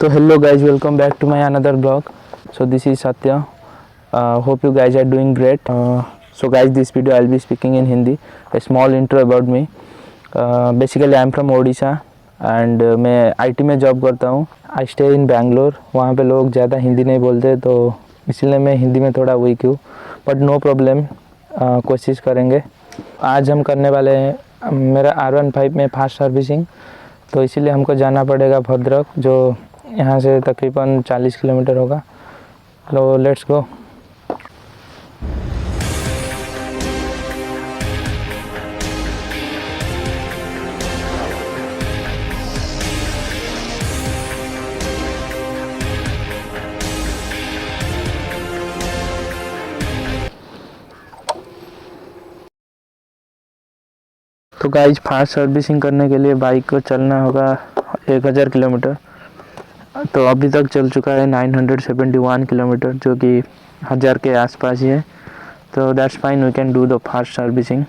So hello guys, welcome back to my another blog. So this is Satya. Hope you guys are doing great. So guys, this video I'll be speaking in Hindi. A small intro about me. Basically I am from Odisha and मैं IT में job करता हूँ. I stay in Bangalore. वहाँ पे लोग ज़्यादा हिंदी नहीं बोलते तो इसलिए मैं हिंदी में थोड़ा वीक हूँ. बट नो प्रॉब्लम, कोशिश करेंगे. आज हम करने वाले हैं मेरा R15 में फास्ट सर्विसिंग. तो इसीलिए हमको जाना पड़ेगा भद्रक, जो यहाँ से तकरीबन 40 किलोमीटर होगा. तो लेट्स गो. तो गाइज, फास्ट सर्विसिंग करने के लिए बाइक को चलना होगा 1000 किलोमीटर. तो अभी तक चल चुका है 971 किलोमीटर, जो कि 1000 के आसपास ही है. तो that's fine, we can do the fast servicing.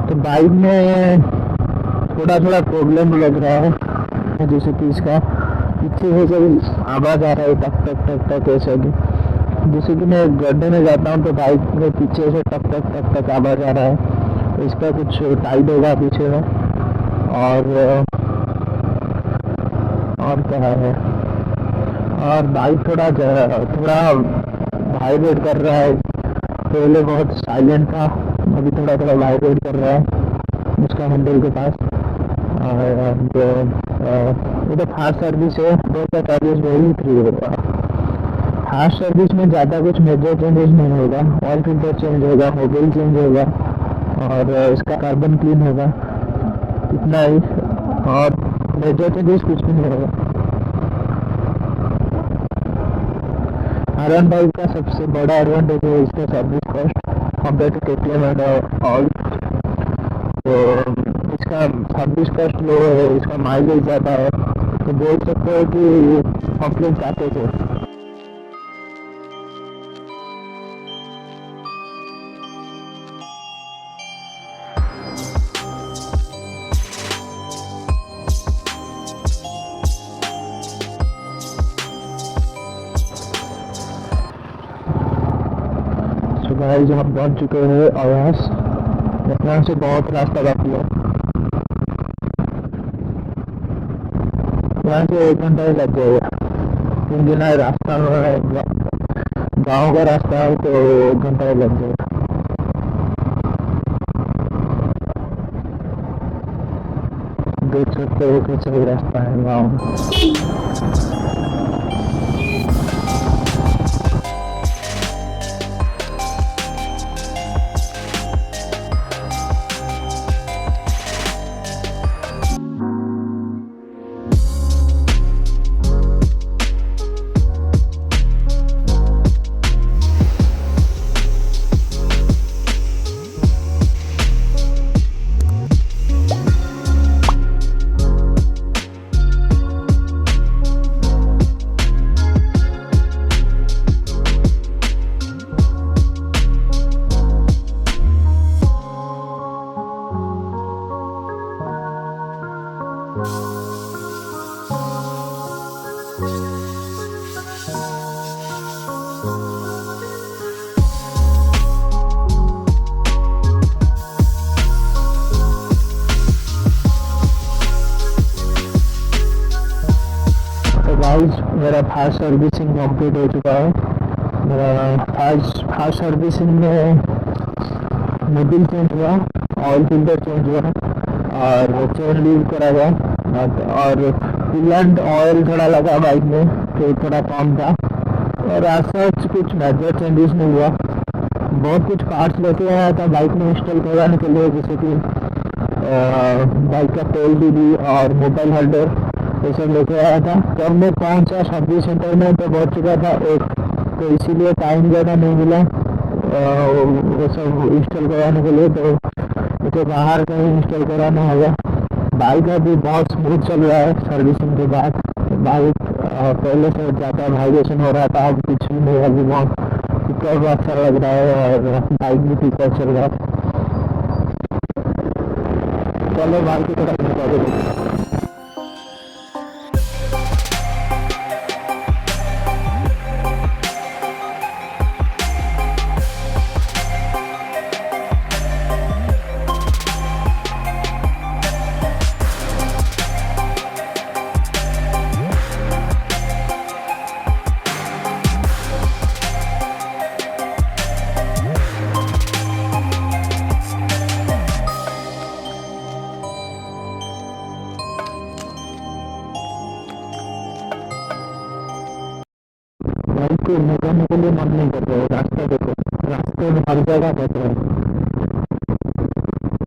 तो बाइक में थोड़ा प्रॉब्लम लग रहा है, जैसे कि इसका पीछे से जब आवाज़ आ रहा है टक टक टक टक ऐसा भी. जैसे कि मैं गड्ढे में जाता हूँ तो बाइक में पीछे से टक टक टक टक आवाज़ आ रहा है. तो इसका कुछ टाइट होगा पीछे में. और क्या है, और बाइक थोड़ा वाइब्रेट कर रहा है. पहले बहुत साइलेंट था, अभी थोड़ा वाइब्रेट कर रहा है उसका हैंडल के पास. और ये तो फास्ट सर्विस है, का चार्जेस वही 3 होगा. फास्ट सर्विस में ज़्यादा कुछ मेजर चेंजेस नहीं होगा. ऑयल फिल्टर चेंज होगा, मोबिल चेंज होगा और इसका कार्बन क्लीन होगा, इतना ही. और मेजर चेंजेस कुछ भी नहीं होगा. R15 का सबसे बड़ा एडवांटेज है इसका service cost compare to KTM and all. तो इसका सर्विस कॉस्ट लो है, इसका माइलेज ज़्यादा है. तो बोल सकते हो कि कंप्लेन चाहते थे. तो गाइस, हम पहुंच चुके हैं आवास. यहाँ से बहुत रास्ता बाकी है. यहाँ से 1 घंटा ही लग जाएगा, क्योंकि ना रास्ता गाँव का रास्ता है, तो 1 घंटा ही लग जाएगा. देख सकते हो कि सही रास्ता है गाँव में. मेरा फास्ट सर्विसिंग कंप्लीट हो चुका है. मेरा फास्ट सर्विसिंग में मोबिल चेंज हुआ, ऑयल फिल्टर चेंज हुआ और चेन लीव करा गया. और कूलेंट ऑयल थोड़ा लगा बाइक में, तो थोड़ा कम था. और ऐसा कुछ मेजर चेंजेस नहीं हुआ. बहुत कुछ पार्ट्स लेके आया था बाइक में इंस्टॉल कराने के लिए, जैसे कि बाइक का तेल डीबी और मोबाइल होल्डर ये सब लेके आया था. जब मैं पहुंचा सर्विस सेंटर में तो बहुत चुका था एक, तो इसीलिए टाइम ज़्यादा नहीं मिला वो सब इंस्टॉल कराने के लिए. तो मुझे बाहर कहीं इंस्टॉल कराना होगा. बाइक अभी बहुत स्मूथ चल रहा है सर्विसिंग के बाद. बाइक पहले से ज़्यादा वाइब्रेशन हो रहा था, अब कुछ भी नहीं. अभी बहुत पिकअप अच्छा लग रहा है और बाइक भी पिकअप चल रहा है. चलो बाहर की तरफ निकालो। बाइक को लगाने के लिए मन नहीं करता है। रास्ता देखो, रास्ते में हर जगह गड्ढे हैं।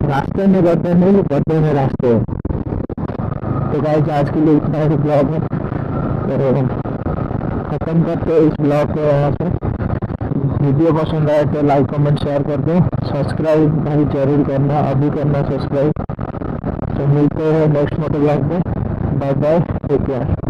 रास्ते में गड्ढे नहीं, गड्ढे में रास्ते हैं। तो गाइस आज के लिए इतना ही ब्लॉग है, तो खत्म करते हैं इस ब्लॉग को यहाँ से। वीडियो पसंद आए तो लाइक कमेंट शेयर कर दो। सब्सक्राइब भाई जरूर करना, अभी करना सब्सक्राइब। तो मिलते हैं नेक्स्ट मोटो ब्लॉग में। Bye bye, take care.